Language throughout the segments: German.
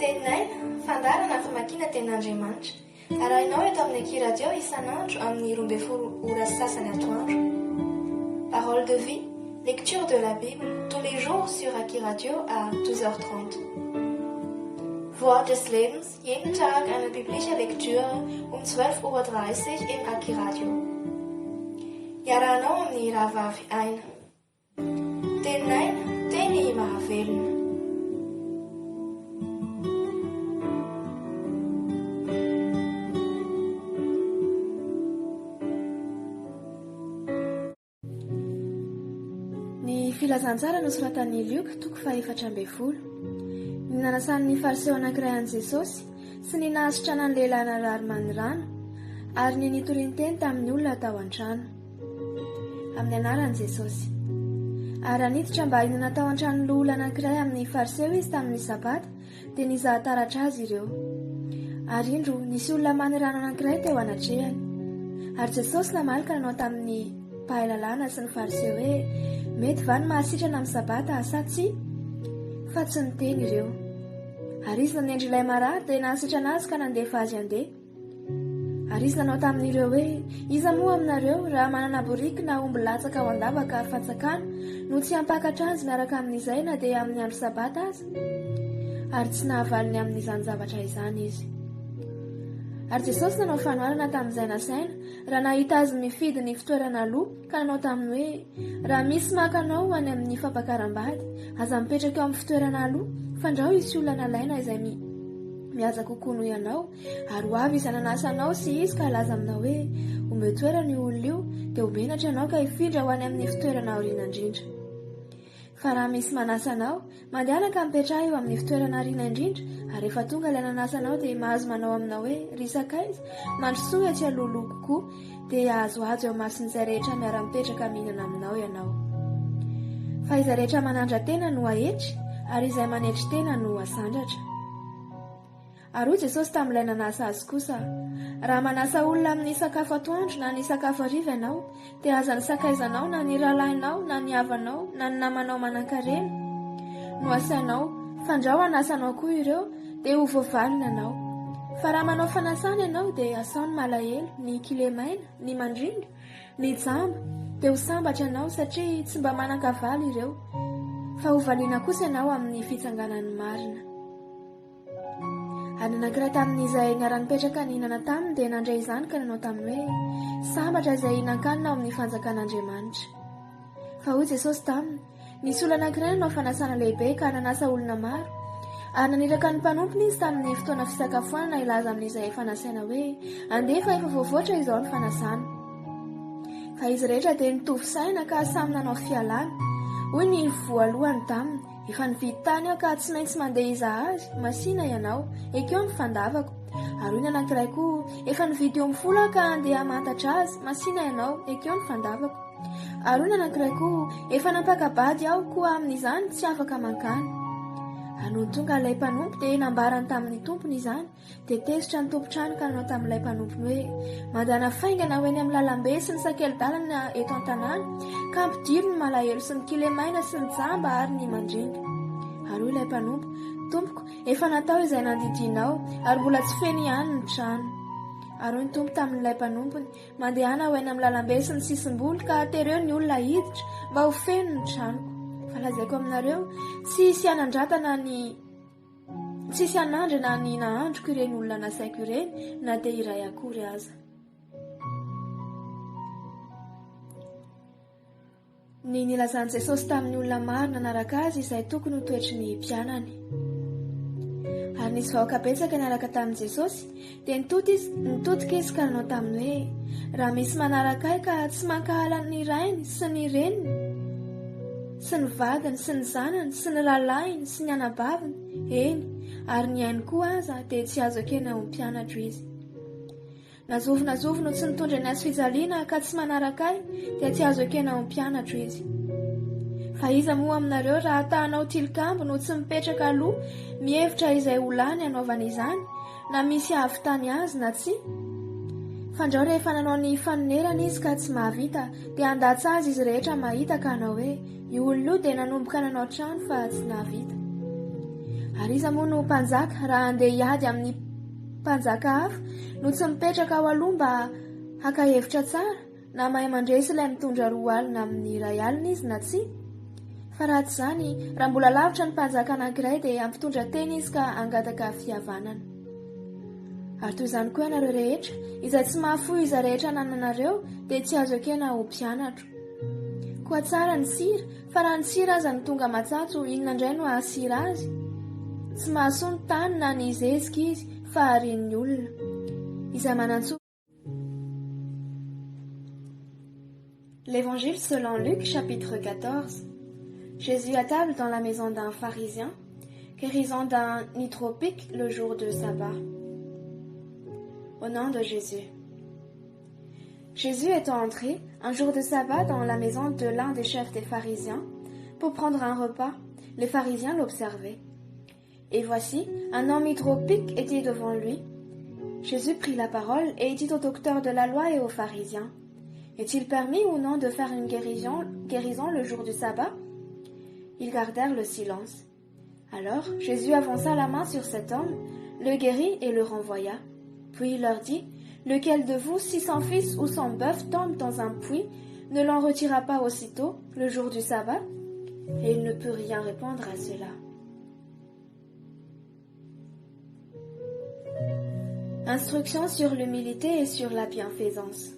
Teninay fandarana famakiana tenin'Andriamanitra. Arahinao eto amin'ny Aki Radio isan'andro amin'ny 12 ora sasany atoandro. Parole de vie, lecture de la Bible tous les jours sur Aki Radio à 12h30. Wort des Lebens, jeden Tag eine biblische Lektüre um 12:30 Uhr im Aki Radio. Iarahanao amin'ny rahavavy aina. Teninay, teny mahavelona. Ny filazantsara nosoratan'ny Luka toko 4:12. Ny nanasan'ny fariseo anankiray an'i Jesosy sy ny nahasitrana ny lehilahy narary manirana ary ny nitorinteny tamin'ny olona tao an-trano. Amin'ny anaran'i Jesosy. Ary aniditra mba hinana tao an-tranon'olo anankiray amin'ny fariseo izy tamin'ny sabata dia nizahan-taratra azy ireo. Ary indro nisy olona manirana anankiray teo anatrehany. Ary Jesosy namalaka nanao tamin'ny mpahay lalàna sy ny fariseo hoe mety va ny mahasitrana amin'ny sabata sa tsy? Fa tsy niteny ireo. Ary izy nanendry ilay marary dia nahasitrana azy ka nandefa azy andeha. Ary izy nanao tamin'ireo hoe iza moa aminareo raha manana boriki na omby latsaka ao an-davaka fatsakana no tsy hampakatra azy miaraka amin'izay na dia amin'ny andro sabata aza? Ary tsy nahavaliny amin'izany zavatra izany izy. Ary Jesosy nanao fanoharana tamin'izay nasaina raha nahita azy mifidy ny fitoerana aloha ka nanao taminy hoe raha misy makanao any amin'ny fampakaram-bady aza mipetraka eo amin'ny fitoerana aloha fandrao isy olona nalaina izay mihaza kokoa noho ianao ary ho avy izy ananasanao sy izy ka laza aminao hoe omeo toerana io olona io dia homenatra ianao ka hifindra ho any amin'ny fitoerana aoriana indrindra. Fa raha misy manasanao mandehanaka mipetraha eo amin'ny fitoerana aoriana indrindra ary rehefa tonga ilay nanasanao dia mahazo manao aminao hoe risaka izy mandrosoa etsy alohaloha kokoa dia azoazo eo mason'izay rehetra miara-mipetraka mihinana aminao ianao. Fa izay rehetra manandra tena no ahetry ary izay manetry tena no asandratra. Ary hoy Jesosy tamin'ilay nanasa azy kosa, raha manasa olona amin'ny sakafo atoandro na ny sakafo hariva ianao dia aza ny sakaizanao na ny rahalahinao na ny havanao na ny namanao manan-karena no asainao fandrao anasanao koa ireo dia ho voavalina anao. Fa raha manao fanasana ianao dia asao ny malahelo, ny kilemaina, ny mandringa, ny jamba dia ho sambatra ianao satria tsy mba manan-kavaly ireo fa ho valiana kosa ianao amin'ny fitsanganan'ny marina. Ary nankiray tamin'izay niara-nipetraka nihinana taminy dia nandray izany ka nanao taminy hoe sambatra izay hinan-kanina ao amin'ny fanjakan'Andriamanitra. Fa hoy Jesosy taminy, nisy olona anankiray nanao fanasana lehibe ka nanasa olona maro ary naniraka ny mpanompony izy tamin'ny fotoana fisakafoanana ilaza amin'izay fanasaina hoe andefa efa voavoatra izao ny fanasana. Fa izy rehetra dia nitovy saina ka samy nanao fialana. Hoy ny voalohany taminy, efa nividy tany aho ka tsy maintsy mandeha izahazy, masina ianao, ekeo ny fandavako. Ary hoy ny anankiray koa, efa nividy 10 aho ka andeha hamantatra azy, masina ianao, ekeo ny fandavako. Ary hoy ny anankiray koa, efa nampakabady aho koa amin'izany tsy afaka mankany. Anohy tonga ilay mpanompo dia nambarany tamin'ny tompony izany, dia tezitra ny tompontrano ka nanao tamin'ilay mpanompony hoe mandana faingana ho eny amin'ny lalambe sy ny sakely-dalana eto an-tanàna ka ampidiro ny malahelo sy ny kilemaina sy ny jamba ary ny mandringa. Ary hoy ilay mpanompo, tompoko, efa natao izay nandidinao ary mbola tsy feno ihany ny trano. Ary hoy ny tompo tamin'ilay mpanompony, mandehana ho eny amin'ny lalambe sy ny sisim-boly ka atereo ny olona hiditra mba ho feno ny tranoko. Lazaiko aminareo tsy hisy anandrana na ny nahandroko ireny olona nasaiko ireny na dia iray akory aza. Ny nilazany Jesosy tamin'ny olona maro nanaraka azy izay tokony ho toetry ny mpianany. Ary nisy vahoaka betsaka niaraka tamin'i Jesosy dia nitodika izy ka nanao taminy hoe raha misy manaraka ahy ka tsy mankahala ny rainy sy ny reniny sy ny vadiny sy ny zanany sy ny rahalainy sy ny anabaviny, eny, ary ny ainy koa aza dia tsy azo ekena ho mpianatra izy. Nazovo no tsy nitondra ny azy fijaliana ka tsy manaraka ahy dia tsy azo ekena ho mpianatra izy. Fa iza moa aminareo raha tahanao tilikambo no tsy mipetraka aloha mihevitra izay olany anaovana izany na misy ahavitany azy na tsy? Fandrao rehefa nanao ny fanonerana izy ka tsy mahavita dia andatsy azy izy rehetra mahita ka hanao hoe io olona io dia nanomboka nanao trano fa tsy nahavita. Ary iza moa no mpanjaka raha andeha hiady amin'ny mpanjaka hafa no tsy mipetraka ao aloha mba haka hevitra tsara na mahay mandresy ilay mitondra 2 alina amin'ny 1 alina izy na tsy. Fa raha tsy izany, raha mbola lavitra ny mpanjaka anankiray dia ampitondra teny izy ka angataka fihavanana. Ary toy izany koa ianareo rehetra, izay tsy mahafoy iza rehetra nananareo dia tsy azo ekena ho mpianatra. Koa tsara ny sira, fa raha ny sira aza ny tonga matsatso, inona indray no ahasira azy? Tsy mahasoa ny tany na ny zezika izy, fa harian'ny olona. Izay manantsoa. L'Évangile selon Luc, chapitre 14. Jésus à table dans la maison d'un pharisien, guérissant d'un hydropique le jour de sabbat. Au nom de Jésus. Jésus étant entré un jour de sabbat dans la maison de l'un des chefs des pharisiens pour prendre un repas, les pharisiens l'observaient. Et voici, un homme hydropique était devant lui. Jésus prit la parole et dit aux docteurs de la loi et aux pharisiens: Est-il permis ou non de faire une guérison le jour du sabbat? Ils gardèrent le silence. Alors Jésus avança la main sur cet homme, le guérit et le renvoya. Puis il leur dit: Lequel de vous, si son fils ou son bœuf tombe dans un puits, ne l'en retira pas aussitôt, le jour du sabbat? Et il ne put rien répondre à cela. Instruction sur l'humilité et sur la bienfaisance.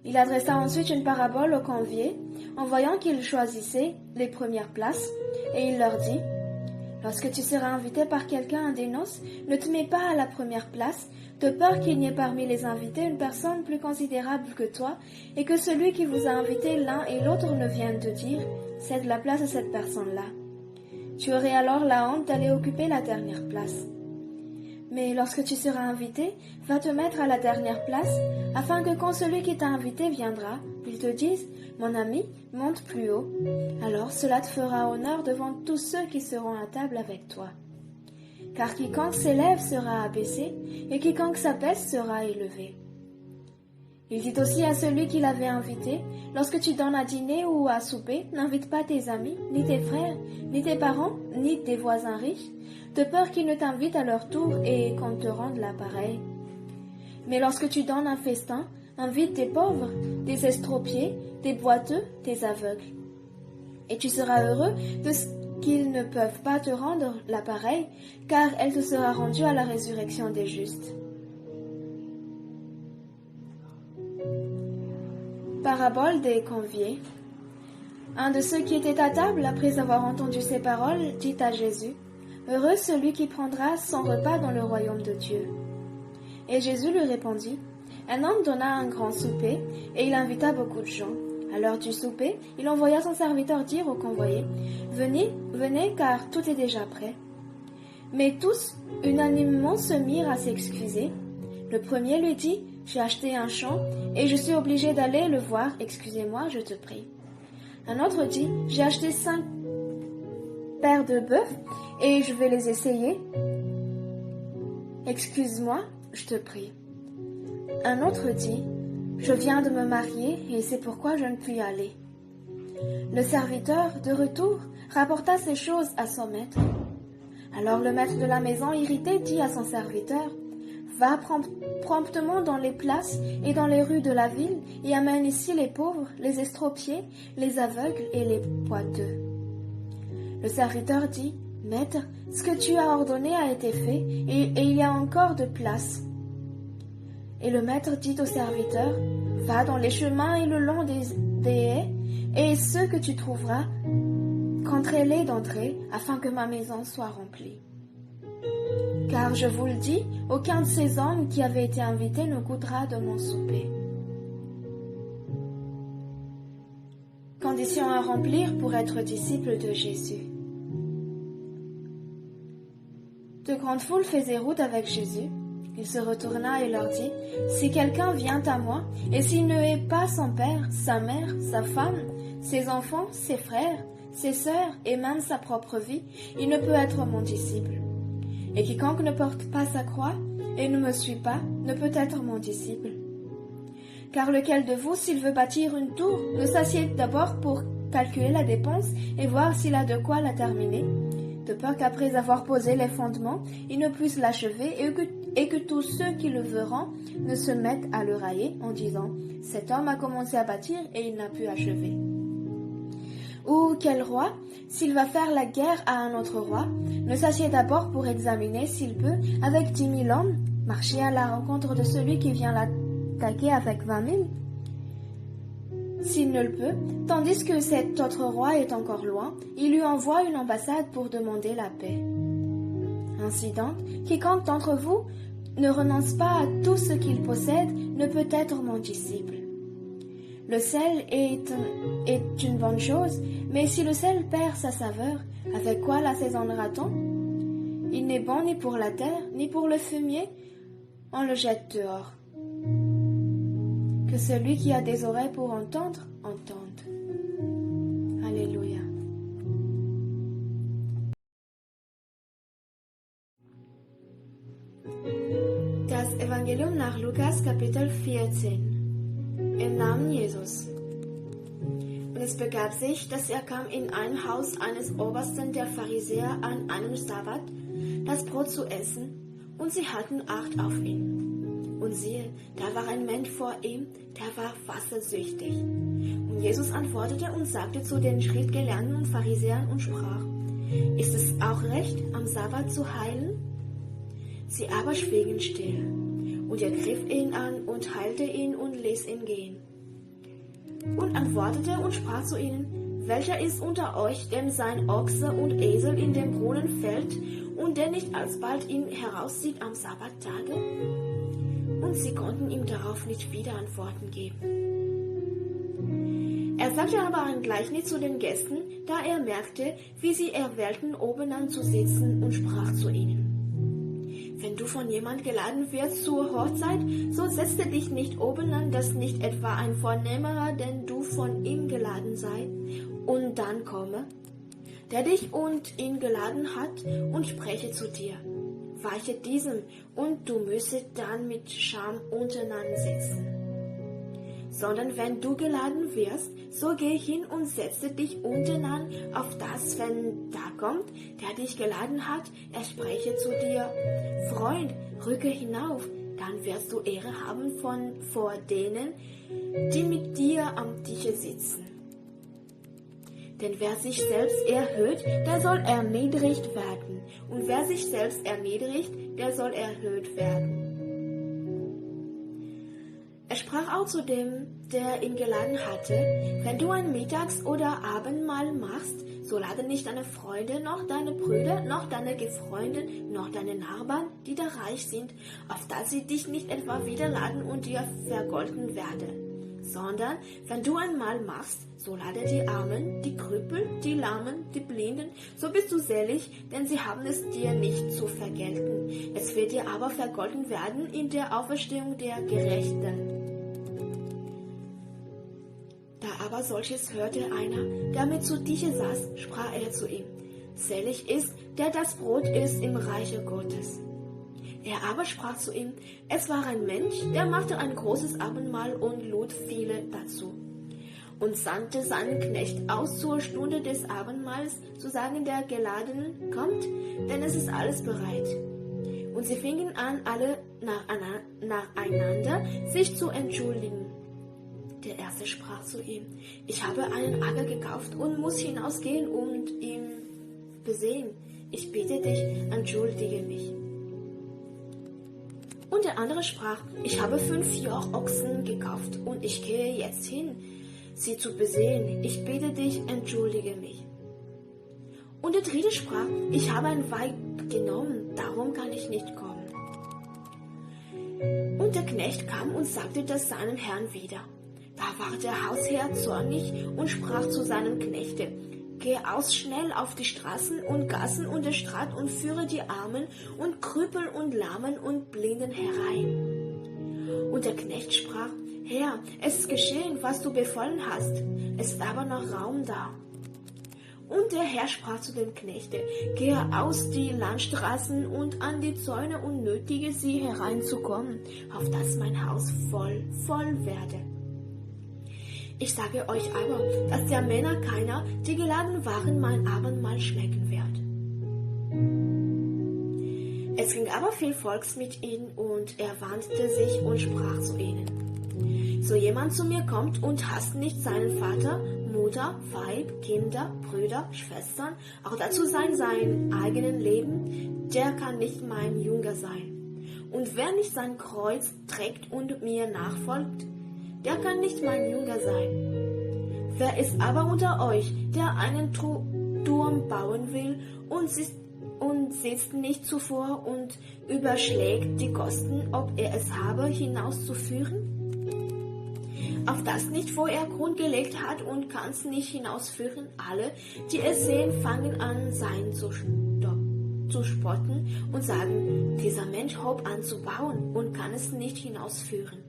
Il adressa ensuite une parabole aux conviés, en voyant qu'ils choisissaient les premières places, et il leur dit: Lorsque tu seras invité par quelqu'un à des noces, ne te mets pas à la première place, de peur qu'il n'y ait parmi les invités une personne plus considérable que toi, et que celui qui vous a invité l'un et l'autre ne vienne te dire: cède la place à cette personne-là. Tu aurais alors la honte d'aller occuper la dernière place. Mais lorsque tu seras invité, va te mettre à la dernière place, afin que quand celui qui t'a invité viendra, il te dise: Mon ami, monte plus haut. Alors cela te fera honneur devant tous ceux qui seront à table avec toi. Car quiconque s'élève sera abaissé, et quiconque s'abaisse sera élevé. Il dit aussi à celui qui l'avait invité: Lorsque tu donnes à dîner ou à souper, n'invite pas tes amis, ni tes frères, ni tes parents, ni tes voisins riches, de peur qu'ils ne t'invitent à leur tour et qu'on te rende l'appareil. Mais lorsque tu donnes un festin, invite des pauvres, des estropiés, des boiteux, des aveugles. Et tu seras heureux de ce qu'ils ne peuvent pas te rendre l'appareil, car elle te sera rendue à la résurrection des justes. Parabole des conviés. Un de ceux qui étaient à table, après avoir entendu ces paroles, dit à Jésus: Heureux celui qui prendra son repas dans le royaume de Dieu. Et Jésus lui répondit: Un homme donna un grand souper, et il invita beaucoup de gens. À l'heure du souper, il envoya son serviteur dire aux convoyés: Venez, venez, car tout est déjà prêt. Mais tous, unanimement, se mirent à s'excuser. Le premier lui dit: J'ai acheté un champ, et je suis obligé d'aller le voir, excusez-moi, je te prie. Un autre dit: J'ai acheté 5 paires de bœufs, et je vais les essayer. Excuse-moi, je te prie. Un autre dit: Je viens de me marier, et c'est pourquoi je ne puis aller. Le serviteur, de retour, rapporta ces choses à son maître. Alors le maître de la maison, irrité, dit à son serviteur: Va promptement dans les places et dans les rues de la ville, et amène ici les pauvres, les estropiés, les aveugles et les boiteux. Le serviteur dit: Maître, ce que tu as ordonné a été fait, et il y a encore de place. Et le maître dit au serviteur: Va dans les chemins et le long des haies, et ceux que tu trouveras, qu'entre-les d'entrer, afin que ma maison soit remplie. Car je vous le dis, aucun de ces hommes qui avaient été invités ne goûtera de mon souper. Conditions à remplir pour être disciple de Jésus. De grandes foules faisaient route avec Jésus. Il se retourna et leur dit: Si quelqu'un vient à moi, et s'il ne hait pas son père, sa mère, sa femme, ses enfants, ses frères, ses sœurs et même sa propre vie, il ne peut être mon disciple. Et quiconque ne porte pas sa croix et ne me suit pas, ne peut être mon disciple. Car lequel de vous, s'il veut bâtir une tour, ne s'assied d'abord pour calculer la dépense et voir s'il a de quoi la terminer? de peur qu'après avoir posé les fondements, il ne puisse l'achever et que tous ceux qui le verront ne se mettent à le railler en disant « Cet homme a commencé à bâtir et il n'a pu achever ». Ou quel roi, s'il va faire la guerre à un autre roi, ne s'assied d'abord pour examiner s'il peut, avec 10 000 hommes, marcher à la rencontre de celui qui vient l'attaquer avec 20 000? S'il ne le peut, tandis que cet autre roi est encore loin, il lui envoie une ambassade pour demander la paix. Ainsi donc, quiconque d'entre vous ne renonce pas à tout ce qu'il possède ne peut être mon disciple. Le sel est une bonne chose, mais si le sel perd sa saveur, avec quoi l'assaisonnera-t-on? Il n'est bon ni pour la terre, ni pour le fumier, on le jette dehors. Que celui qui a des oreilles pour entendre, entende. Alléluia. Das Evangelium nach Lukas, Kapitel 14. Im Namen Jesus. Und es begab sich, dass er kam in ein Haus eines Obersten der Pharisäer an einem Sabbat, das Brot zu essen, und sie hatten Acht auf ihn. Und siehe, da war ein Mensch vor ihm, der war wassersüchtig. Und Jesus antwortete und sagte zu den Schriftgelehrten und Pharisäern und sprach: Ist es auch recht, am Sabbat zu heilen? Sie aber schwiegen still. Und er griff ihn an und heilte ihn und ließ ihn gehen. Und antwortete und sprach zu ihnen: Welcher ist unter euch, dem sein Ochse und Esel in den Brunnen fällt und der nicht alsbald ihn herauszieht am Sabbattage? Und sie konnten ihm darauf nicht wieder Antworten geben. Er sagte aber ein Gleichnis zu den Gästen, da er merkte, wie sie erwählten, obenan zu sitzen, und sprach zu ihnen: Wenn du von jemand geladen wirst zur Hochzeit, so setze dich nicht obenan, dass nicht etwa ein Vornehmerer, denn du von ihm geladen sei, und dann komme, der dich und ihn geladen hat, und spreche zu dir: Weiche diesem, und du müsstest dann mit Scham untereinander sitzen. Sondern wenn du geladen wirst, so geh hin und setze dich untereinander, auf das, wenn da kommt, der dich geladen hat, er spreche zu dir: Freund, rücke hinauf, dann wirst du Ehre haben vor denen, die mit dir am Tische sitzen. Denn wer sich selbst erhöht, der soll erniedrigt werden, und wer sich selbst erniedrigt, der soll erhöht werden. Er sprach auch zu dem, der ihn geladen hatte: Wenn du ein Mittags- oder Abendmahl machst, so lade nicht deine Freunde, noch deine Brüder, noch deine Gefreunde, noch deine Nachbarn, die da reich sind, auf dass sie dich nicht etwa wieder laden und dir vergolten werden. Sondern, wenn du ein Mahl machst, so lade die Armen, die Krüppel, die Lahmen, die Blinden, so bist du selig, denn sie haben es dir nicht zu vergelten. Es wird dir aber vergolten werden in der Auferstehung der Gerechten. Da aber solches hörte einer, der mit zu Tische saß, sprach er zu ihm: Selig ist, der das Brot isst im Reiche Gottes. Er aber sprach zu ihm: Es war ein Mensch, der machte ein großes Abendmahl und lud viele dazu. Und sandte seinen Knecht aus zur Stunde des Abendmahls, zu sagen der Geladenen: Kommt, denn es ist alles bereit. Und sie fingen an, alle nacheinander sich zu entschuldigen. Der erste sprach zu ihm: Ich habe einen Acker gekauft und muss hinausgehen und ihn besehen. Ich bitte dich, entschuldige mich. Und der andere sprach: Ich habe 5 Jochochsen gekauft und ich gehe jetzt hin, sie zu besehen. Ich bitte dich, entschuldige mich. Und der dritte sprach: Ich habe ein Weib genommen, darum kann ich nicht kommen. Und der Knecht kam und sagte das seinem Herrn wieder. Da war der Hausherr zornig und sprach zu seinem Knechte: Geh aus schnell auf die Straßen und Gassen und der Stadt und führe die Armen und Krüppel und Lahmen und Blinden herein. Und der Knecht sprach: Herr, es ist geschehen, was du befohlen hast. Es ist aber noch Raum da. Und der Herr sprach zu dem Knechte: Gehe aus die Landstraßen und an die Zäune und nötige sie hereinzukommen, auf dass mein Haus voll werde. Ich sage euch aber, dass der Männer keiner, die geladen waren, mein Abendmahl schmecken wird. Es ging aber viel Volks mit ihnen, und er wandte sich und sprach zu ihnen: So jemand zu mir kommt und hasst nicht seinen Vater, Mutter, Weib, Kinder, Brüder, Schwestern, auch dazu sein eigenen Leben, der kann nicht mein Jünger sein. Und wer nicht sein Kreuz trägt und mir nachfolgt, der kann nicht mein Jünger sein. Wer ist aber unter euch, der einen Turm bauen will und sitzt nicht zuvor und überschlägt die Kosten, ob er es habe, hinauszuführen? Auf das nicht, wo er Grund gelegt hat, und kann's nicht hinausführen. Alle, die es sehen, fangen an, sein zu spotten und sagen: Dieser Mensch hob an zu bauen und kann es nicht hinausführen.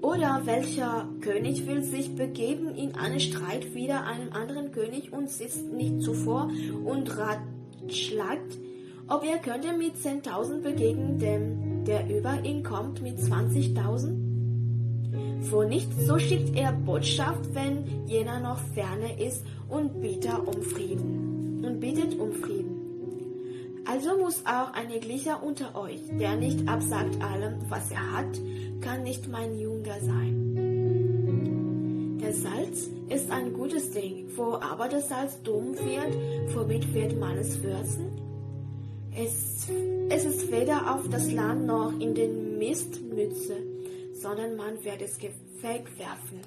Oder welcher König will sich begeben in einen Streit wider einem anderen König und sitzt nicht zuvor und ratschlagt, ob er könnte mit 10.000 begegnen, dem, der über ihn kommt, mit 20.000? Wo nicht, so schickt er Botschaft, wenn jener noch ferne ist, und bittet um Frieden. Also muss auch ein jeglicher unter euch, der nicht absagt allem, was er hat, kann nicht mein Jünger sein. Der Salz ist ein gutes Ding, wo aber das Salz dumm wird, womit wird man es würzen? Es ist weder auf das Land noch in den Mist nütze, sondern man wird es wegwerfen.